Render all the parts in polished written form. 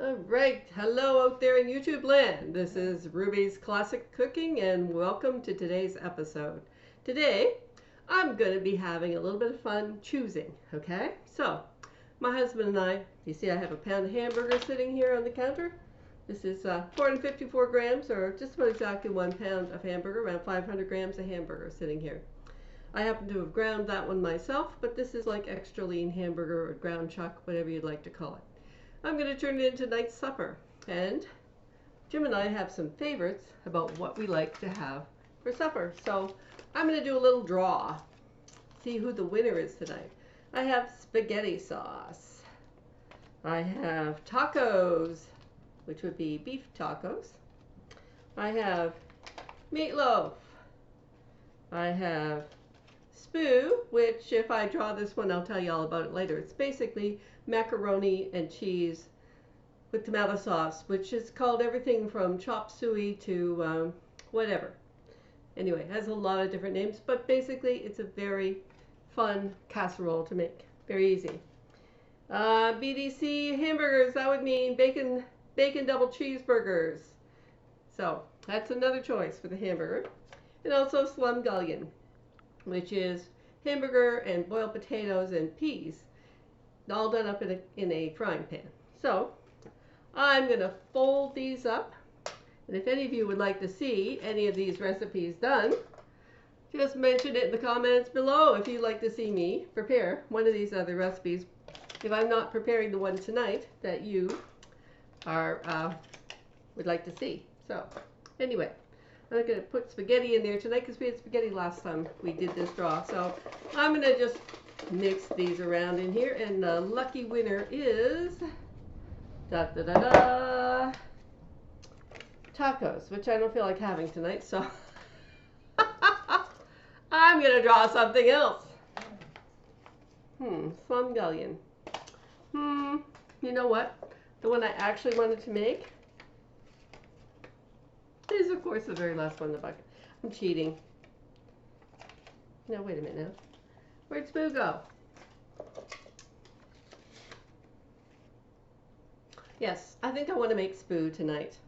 All right, hello out there in YouTube land. This is Ruby's Classic Cooking and welcome to today's episode. Today, I'm going to be having a little bit of fun choosing, okay? So, my husband and I, you see I have a pound of hamburger sitting here on the counter. This is 454 grams or just about exactly 1 pound of hamburger, around 500 grams of hamburger sitting here. I happen to have ground that one myself, but this is like extra lean hamburger or ground chuck, whatever you'd like to call it. I'm going to turn it into tonight's supper, and Jim and I have some favorites about what we like to have for supper. So I'm going to do a little draw, see who the winner is tonight. I have spaghetti sauce. I have tacos, which would be beef tacos. I have meatloaf. I have Spoo, which if I draw this one, I'll tell you all about it later. It's basically macaroni and cheese with tomato sauce, which is called everything from chop suey to whatever. Anyway, it has a lot of different names, but basically it's a very fun casserole to make. Very easy. BDC hamburgers, that would mean bacon double cheeseburgers. So that's another choice for the hamburger. And also slumgullion, which is hamburger and boiled potatoes and peas, all done up in a frying pan. So I'm going to fold these up, and if any of you would like to see any of these recipes done, just mention it in the comments below if you'd like to see me prepare one of these other recipes if I'm not preparing the one tonight that you are would like to see. So anyway, I'm going to put spaghetti in there tonight because we had spaghetti last time we did this draw. So I'm going to just mix these around in here, and the lucky winner is tacos, which I don't feel like having tonight. So I'm going to draw something else. Slumgullion. You know what? The one I actually wanted to make is, of course, the very last one in the bucket. I'm cheating. No, wait a minute now. Where'd Spoo go? Yes, I think I want to make Spoo tonight.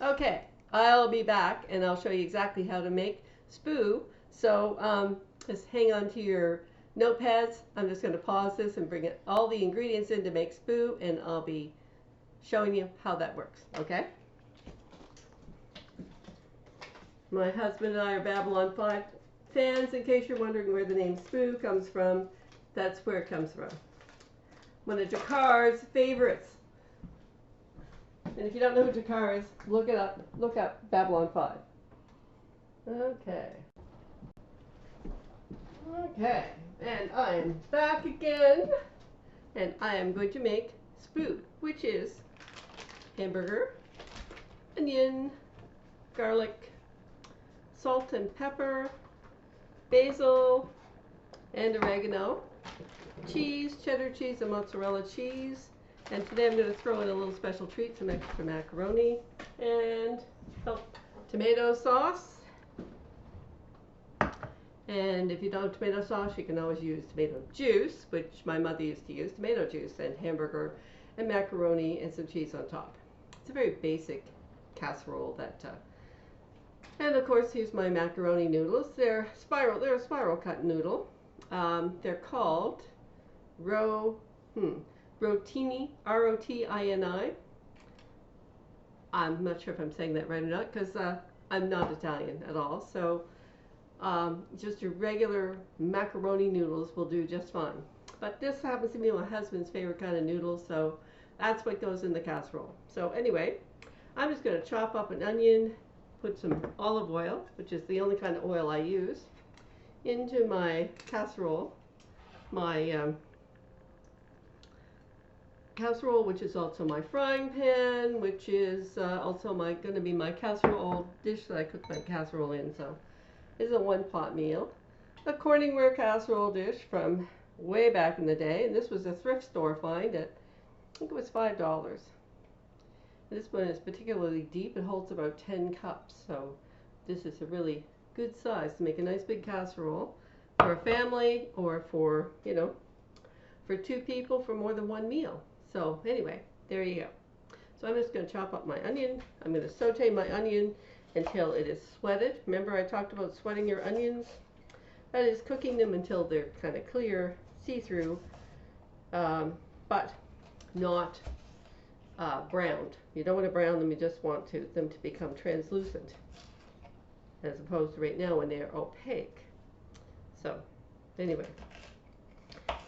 Okay, I'll be back and I'll show you exactly how to make Spoo. So just hang on to your notepads. I'm just going to pause this and bring all the ingredients in to make Spoo, and I'll be showing you how that works, okay? My husband and I are Babylon 5 fans, in case you're wondering where the name Spoo comes from. That's where it comes from. One of Jakar's favorites. And if you don't know who Jakar is, look it up. Look up Babylon 5. Okay. Okay. And I am back again. And I am going to make Spoo, which is hamburger, onion, garlic, salt and pepper, basil, and oregano, cheese, cheddar cheese, and mozzarella cheese. And today I'm going to throw in a little special treat, some extra macaroni and tomato sauce. And if you don't have tomato sauce, you can always use tomato juice, which my mother used to use, tomato juice and hamburger and macaroni and some cheese on top. It's a very basic casserole that and of course, here's my macaroni noodles. They're a spiral cut noodle. They're called rotini, R-O-T-I-N-I. I'm not sure if I'm saying that right or not because I'm not Italian at all. So just your regular macaroni noodles will do just fine. But this happens to be my husband's favorite kind of noodles, so that's what goes in the casserole. So anyway, I'm just going to chop up an onion, put some olive oil, which is the only kind of oil I use, into my casserole. My casserole, which is also my frying pan, which is also going to be my casserole dish that I cook my casserole in. So it's a one-pot meal. A Corningware casserole dish from way back in the day, and this was a thrift store find at, I think it was $5. This one is particularly deep. It holds about 10 cups, so this is a really good size to make a nice big casserole for a family or for, you know, for 2 people for more than 1 meal. So anyway, there you go. So I'm just going to chop up my onion. I'm going to saute my onion until it is sweated. Remember I talked about sweating your onions? That is cooking them until they're kind of clear, see-through, but not browned. You don't want to brown them, you just want them to become translucent, as opposed to right now when they're opaque. So anyway,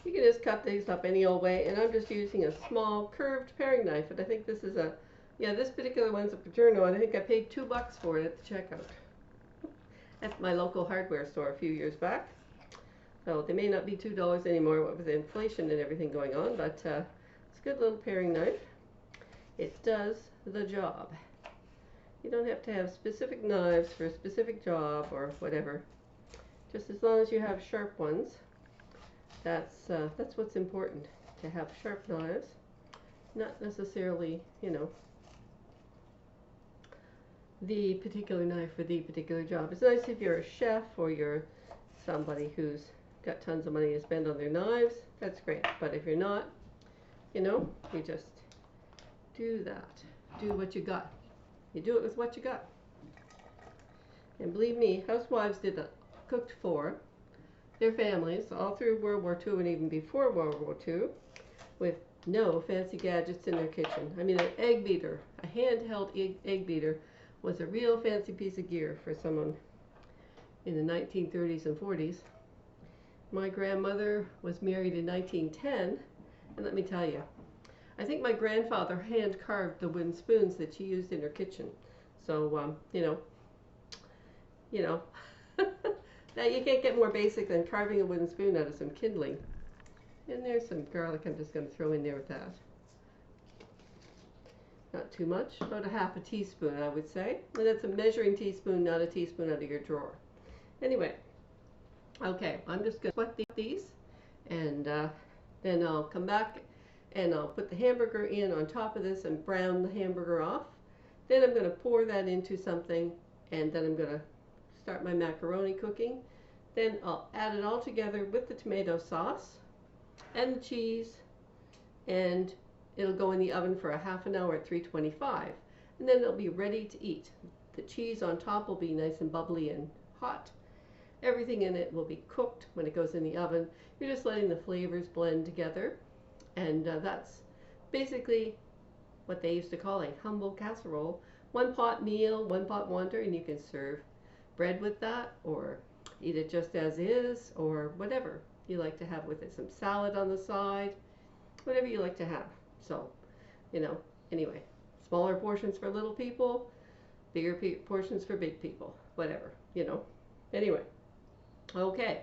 you can just cut these up any old way, and I'm just using a small curved paring knife, and I think this is this particular one's a Paterno, and I think I paid $2 for it at the checkout at my local hardware store a few years back. So they may not be $2 anymore with inflation and everything going on, but it's a good little paring knife. It does the job. You don't have to have specific knives for a specific job or whatever. Just as long as you have sharp ones. That's what's important, to have sharp knives. Not necessarily, you know, the particular knife for the particular job. It's nice if you're a chef or you're somebody who's got tons of money to spend on their knives. That's great. But if you're not, you know, you just do that. Do what you got. You do it with what you got. And believe me, housewives cooked for their families all through World War II and even before World War II with no fancy gadgets in their kitchen. I mean, an egg beater, a handheld egg beater was a real fancy piece of gear for someone in the 1930s and 40s. My grandmother was married in 1910, and let me tell you, I think my grandfather hand carved the wooden spoons that she used in her kitchen. So, you know, now you can't get more basic than carving a wooden spoon out of some kindling. And there's some garlic I'm just going to throw in there with that. Not too much, about a half a teaspoon I would say. And that's a measuring teaspoon, not a teaspoon out of your drawer. Anyway, okay, I'm just going to sweat these, and then I'll come back and I'll put the hamburger in on top of this and brown the hamburger off. Then I'm going to pour that into something, and then I'm going to start my macaroni cooking. Then I'll add it all together with the tomato sauce and the cheese, and it'll go in the oven for a half an hour at 325, and then it'll be ready to eat. The cheese on top will be nice and bubbly and hot. Everything in it will be cooked when it goes in the oven. You're just letting the flavors blend together, and that's basically what they used to call a humble casserole. One pot meal, one pot wonder, and you can serve bread with that, or eat it just as is, or whatever you like to have with it. Some salad on the side, whatever you like to have. So, you know, anyway, smaller portions for little people, bigger portions for big people, whatever, you know. Anyway, okay,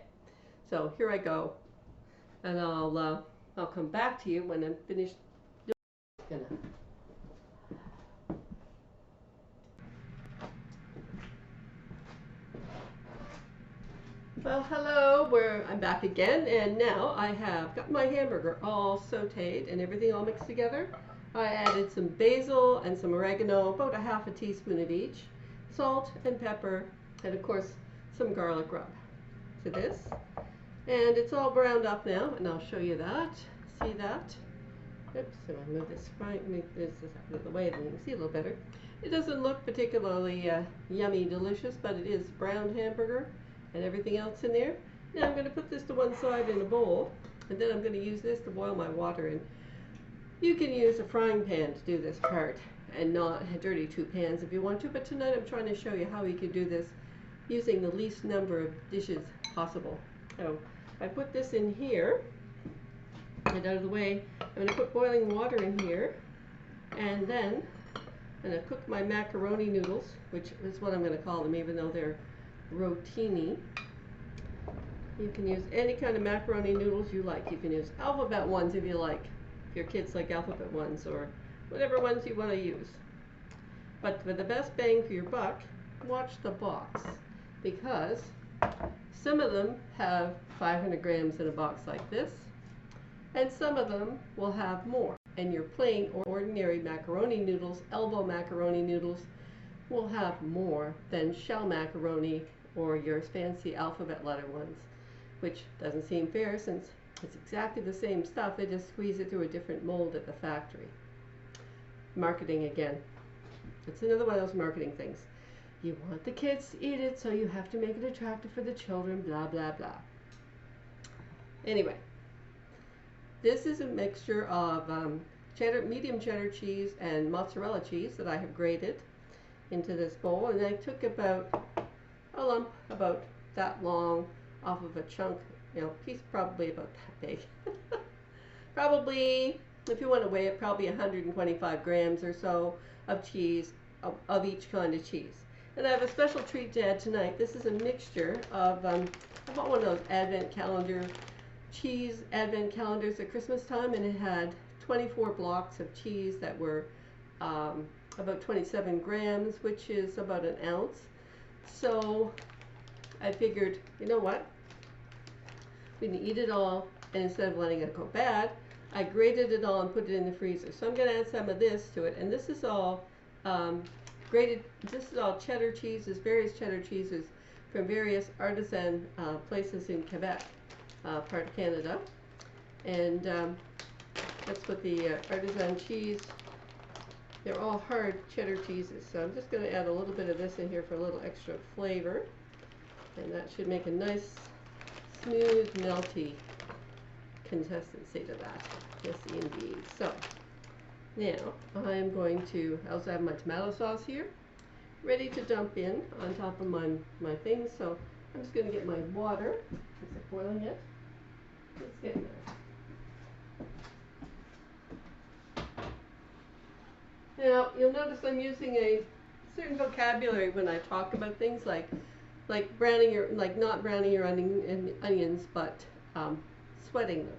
so here I go, and I'll come back to you when I'm finished doing it. Well, hello, I'm back again, and now I have got my hamburger all sauteed and everything all mixed together. I added some basil and some oregano, about a half a teaspoon of each, salt and pepper, and of course some garlic rub to this. And it's all browned up now, and I'll show you that. See that? Oops, so I move this out of the way, then you can see a little better. It doesn't look particularly yummy delicious, but it is browned hamburger and everything else in there. Now I'm going to put this to one side in a bowl, and then I'm going to use this to boil my water in. You can use a frying pan to do this part and not dirty two pans if you want to, but tonight I'm trying to show you how you can do this using the least number of dishes possible. So I put this in here, and out of the way, I'm going to put boiling water in here, and then I'm going to cook my macaroni noodles, which is what I'm going to call them, even though they're rotini. You can use any kind of macaroni noodles you like. You can use alphabet ones if you like, if your kids like alphabet ones, or whatever ones you want to use. But for the best bang for your buck, watch the box, because some of them have 500 grams in a box like this, and some of them will have more. And your plain or ordinary macaroni noodles, elbow macaroni noodles, will have more than shell macaroni or your fancy alphabet letter ones, which doesn't seem fair since it's exactly the same stuff. They just squeeze it through a different mold at the factory. marketing again. It's another one of those marketing things. You want the kids to eat it, so you have to make it attractive for the children, blah, blah, blah. Anyway, this is a mixture of medium cheddar cheese and mozzarella cheese that I have grated into this bowl. And I took about a lump about that long off of a chunk, piece probably about that big. Probably, if you want to weigh it, probably 125 grams or so of cheese, of each kind of cheese. And I have a special treat to add tonight. This is a mixture of, I bought one of those advent calendars at Christmas time, and it had 24 blocks of cheese that were about 27 grams, which is about an ounce. So I figured, you know what? We can eat it all, and instead of letting it go bad, I grated it all and put it in the freezer. So I'm going to add some of this to it, and this is all grated. This is all cheddar cheeses, various cheddar cheeses from various artisan places in Quebec, part of Canada, and that's what the artisan cheese. They're all hard cheddar cheeses. So I'm just going to add a little bit of this in here for a little extra flavor, and that should make a nice, smooth, melty consistency to that. Yes, indeed. So now I'm going to, I also have my tomato sauce here ready to dump in on top of my things. So I'm just going to get my water. Is it boiling yet? It's getting there. Now you'll notice I'm using a certain vocabulary when I talk about things like browning your, not browning your onions, but sweating them.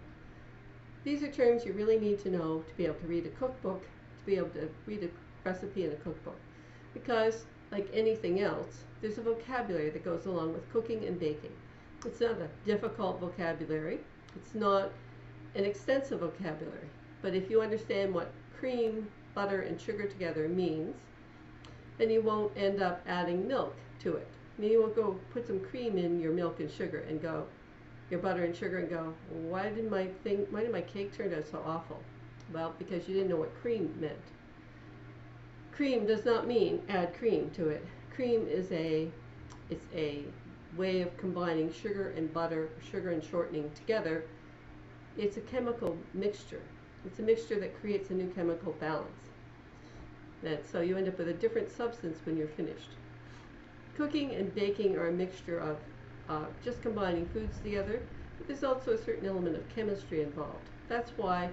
These are terms you really need to know to be able to read a cookbook, to be able to read a recipe in a cookbook. Because, like anything else, there's a vocabulary that goes along with cooking and baking. It's not a difficult vocabulary. It's not an extensive vocabulary. But if you understand what cream, butter, and sugar together means, then you won't end up adding milk to it. I mean, you won't go put some cream in your milk and sugar and go, your butter and sugar, and go, why did my cake turn out so awful? Well, because you didn't know what cream meant. Cream does not mean add cream to it. Cream is it's a way of combining sugar and butter, sugar and shortening together. It's a chemical mixture. It's a mixture that creates a new chemical balance. And so you end up with a different substance when you're finished. Cooking and baking are a mixture of just combining foods together, but there's also a certain element of chemistry involved. That's why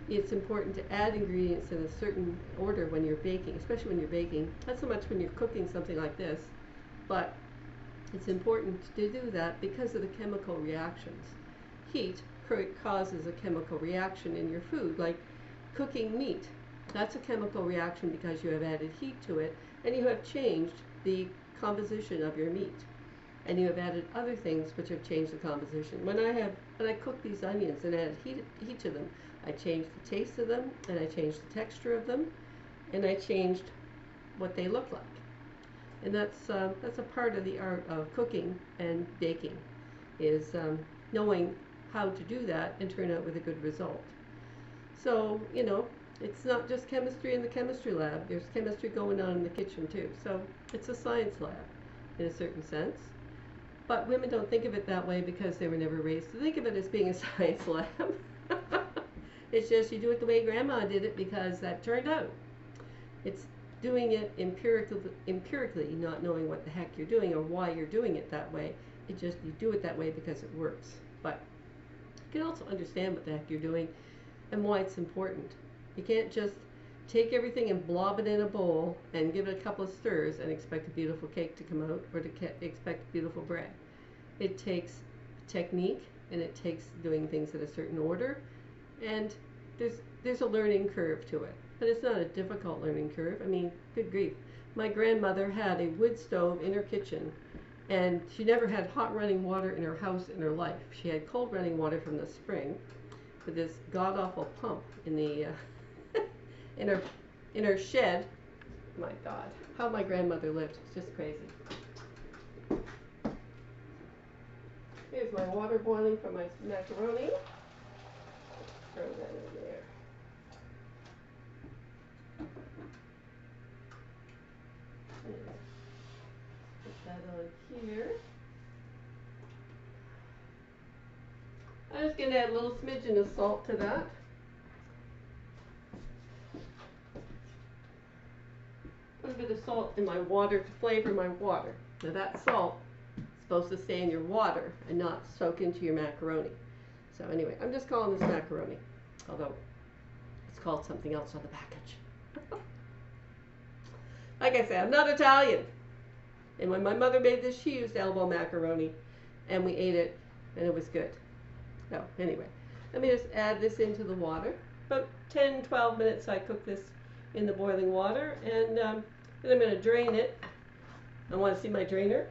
it's important to add ingredients in a certain order when you're baking, especially when you're baking. Not so much when you're cooking something like this, but it's important to do that because of the chemical reactions. Heat causes a chemical reaction in your food, like cooking meat. That's a chemical reaction because you have added heat to it, and you have changed the composition of your meat. And you have added other things which have changed the composition. When I cook these onions and add heat to them, I changed the taste of them, and I changed the texture of them, and I changed what they look like. And that's a part of the art of cooking and baking, is knowing how to do that and turn out with a good result. So, it's not just chemistry in the chemistry lab. There's chemistry going on in the kitchen too. So it's a science lab in a certain sense. But women don't think of it that way because they were never raised to think of it as being a science lab. It's just you do it the way Grandma did it because that turned out. It's doing it empirically, not knowing what the heck you're doing or why you're doing it that way. You do it that way because it works. But you can also understand what the heck you're doing and why it's important. You can't just take everything and blob it in a bowl and give it a couple of stirs and expect a beautiful cake to come out or to expect beautiful bread. It takes technique, and it takes doing things in a certain order, and there's a learning curve to it. But it's not a difficult learning curve. I mean, good grief. My grandmother had a wood stove in her kitchen, and she never had hot running water in her house in her life. She had cold running water from the spring with this god-awful pump in the in her shed. My God, how my grandmother lived. It's just crazy. Here's my water boiling for my macaroni. Throw that in there. here. I'm just going to add a little smidgen of salt to that. A little bit of salt in my water to flavor my water. Now that salt is supposed to stay in your water and not soak into your macaroni. So anyway, I'm just calling this macaroni, although it's called something else on the package. Like I said, I'm not Italian. And when my mother made this, she used elbow macaroni, and we ate it, and it was good. So anyway, let me just add this into the water. About 10-12 minutes I cook this in the boiling water, and then I'm going to drain it. I want to see my drainer.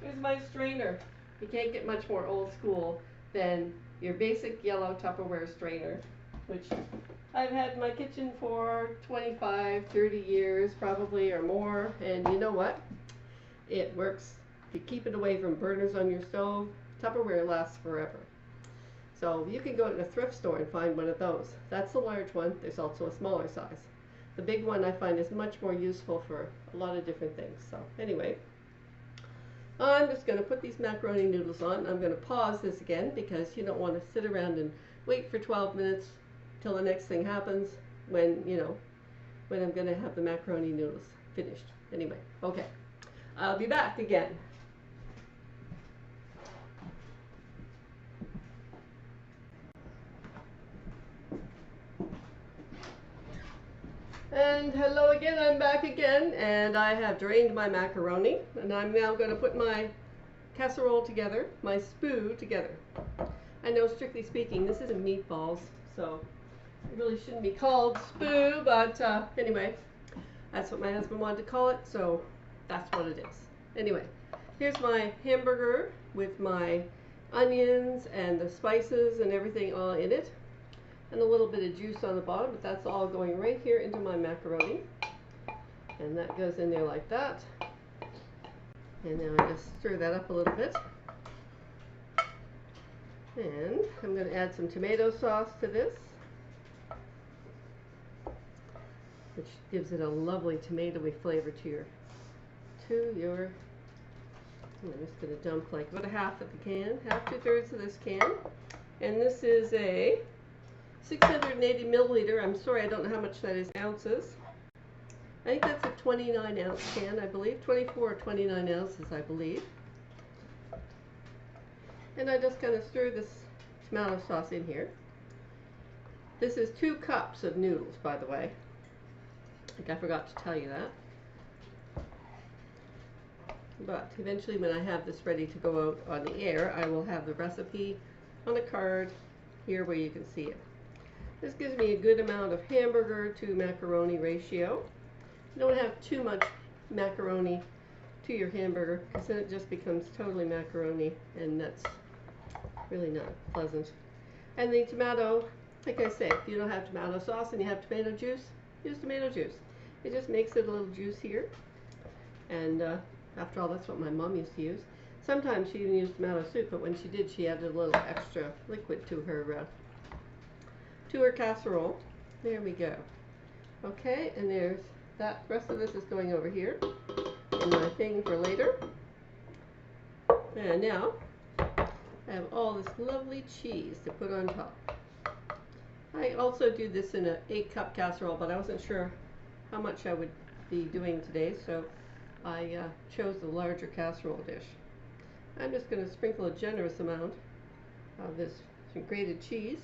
Here's my strainer. You can't get much more old school than your basic yellow Tupperware strainer, which I've had in my kitchen for 25, 30 years probably or more, and you know what? It works. If you keep it away from burners on your stove, Tupperware lasts forever. So you can go to a thrift store and find one of those. That's the large one. There's also a smaller size. The big one I find is much more useful for a lot of different things. So anyway, I'm just going to put these macaroni noodles on. I'm going to pause this again because you don't want to sit around and wait for 12 minutes till the next thing happens when, you know, when I'm going to have the macaroni noodles finished. Anyway, okay. I'll be back again. And hello again, I'm back again, and I have drained my macaroni, and I'm now going to put my casserole together, my spoo together. I know, strictly speaking, this isn't meatballs, so it really shouldn't be called spoo, but anyway, that's what my husband wanted to call it, so that's what it is. Anyway, here's my hamburger with my onions and the spices and everything all in it. And a little bit of juice on the bottom, but that's all going right here into my macaroni. And that goes in there like that. And now I just stir that up a little bit. And I'm going to add some tomato sauce to this, which gives it a lovely tomatoey flavor to your, I'm just going to dump like about a half of the can, half 2/3 of this can. And this is a 680 milliliter. I'm sorry, I don't know how much that is ounces. I think that's a 29 ounce can, I believe. 24 or 29 ounces, I believe. And I just kind of stir this tomato sauce in here. This is 2 cups of noodles, by the way. I think I forgot to tell you that. But eventually when I have this ready to go out on the air, I will have the recipe on a card here where you can see it. This gives me a good amount of hamburger to macaroni ratio. You don't have too much macaroni to your hamburger because then it just becomes totally macaroni, and that's really not pleasant. And the tomato, like I say, if you don't have tomato sauce and you have tomato juice, use tomato juice. It just makes it a little juicier. And after all, that's what my mom used to use. Sometimes she didn't use tomato soup, but when she did, she added a little extra liquid to her casserole. There we go. Okay, and there's that. Rest of this is going over here in my thing for later. And now I have all this lovely cheese to put on top. I also do this in an 8-cup casserole, but I wasn't sure how much I would be doing today, so I chose the larger casserole dish. I'm just going to sprinkle a generous amount of this grated cheese.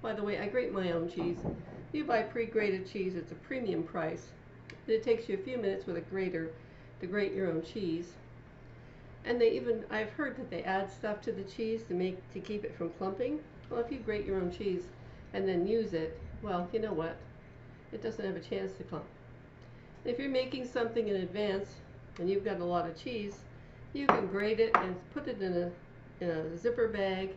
By the way, I grate my own cheese. If you buy pre-grated cheese, it's a premium price. It takes you a few minutes with a grater to grate your own cheese. And I've heard that they add stuff to the cheese to keep it from clumping. Well, if you grate your own cheese and then use it, well, you know what? It doesn't have a chance to clump. If you're making something in advance and you've got a lot of cheese, you can grate it and put it in a zipper bag,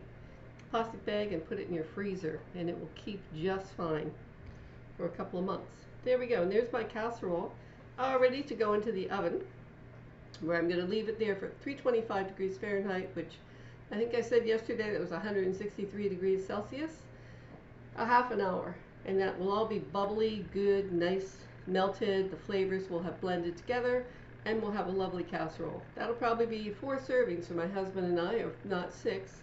plastic bag, and put it in your freezer, and it will keep just fine for a couple of months. There we go, and there's my casserole all ready to go into the oven, where I'm going to leave it there for 325 degrees Fahrenheit, which I think I said yesterday that was 163 degrees Celsius, a half an hour, and that will all be bubbly, good, nice, melted. The flavors will have blended together. and we'll have a lovely casserole. That'll probably be 4 servings for my husband and I, if not 6,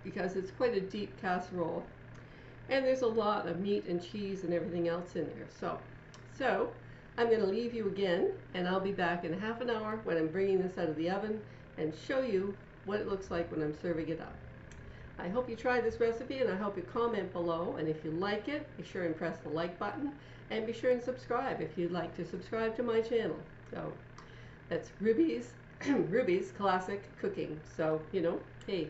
because it's quite a deep casserole. And there's a lot of meat and cheese and everything else in there. So I'm going to leave you again, and I'll be back in half an hour when I'm bringing this out of the oven and show you what it looks like when I'm serving it up. I hope you try this recipe, and I hope you comment below, and if you like it, be sure and press the like button, and be sure and subscribe if you'd like to subscribe to my channel. So that's Ruby's Classic Cooking. So, you know, hey,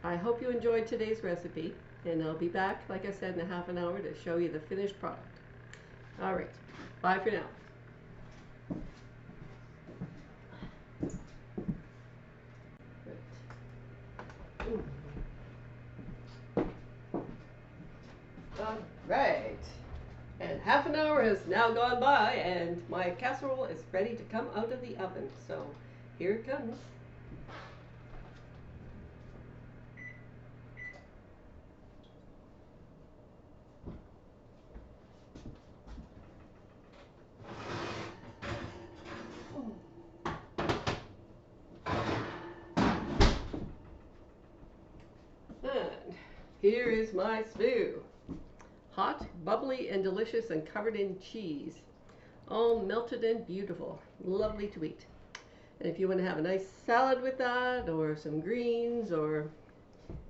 I hope you enjoyed today's recipe, and I'll be back, like I said, in a half an hour to show you the finished product. All right, bye for now. All right, and half an hour has now gone by, and my casserole is ready to come out of the oven. So here it comes. And here is my Spoo. Hot, bubbly, and delicious, and covered in cheese. All melted and beautiful. Lovely to eat. And if you want to have a nice salad with that, or some greens, or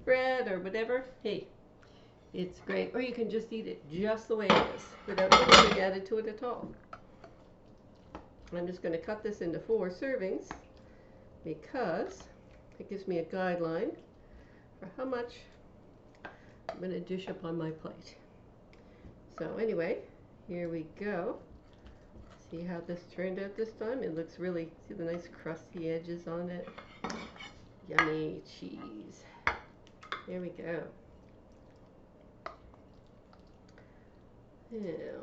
bread, or whatever, hey, it's great. Or you can just eat it just the way it is, without anything added to it at all. I'm just going to cut this into 4 servings, because it gives me a guideline for how much I'm going to dish up on my plate. So anyway, here we go. See how this turned out this time? It looks really, see the nice crusty edges on it? Yummy cheese. There we go. Now,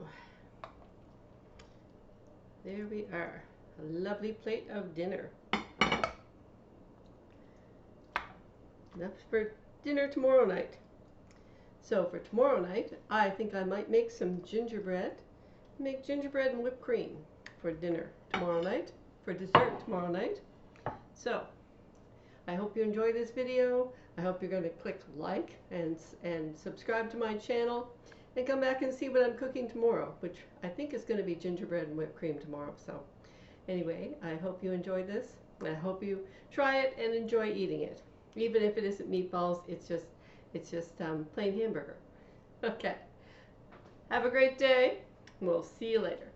there we are. A lovely plate of dinner. Enough for dinner tomorrow night. So for tomorrow night, I think I might make some gingerbread. Make gingerbread and whipped cream for dinner tomorrow night, for dessert tomorrow night. So I hope you enjoy this video. I hope you're going to click like and subscribe to my channel, and come back and see what I'm cooking tomorrow, which I think is going to be gingerbread and whipped cream tomorrow. So anyway, I hope you enjoyed this. I hope you try it and enjoy eating it. Even if it isn't meatballs, it's just plain hamburger. Okay. Have a great day. We'll see you later.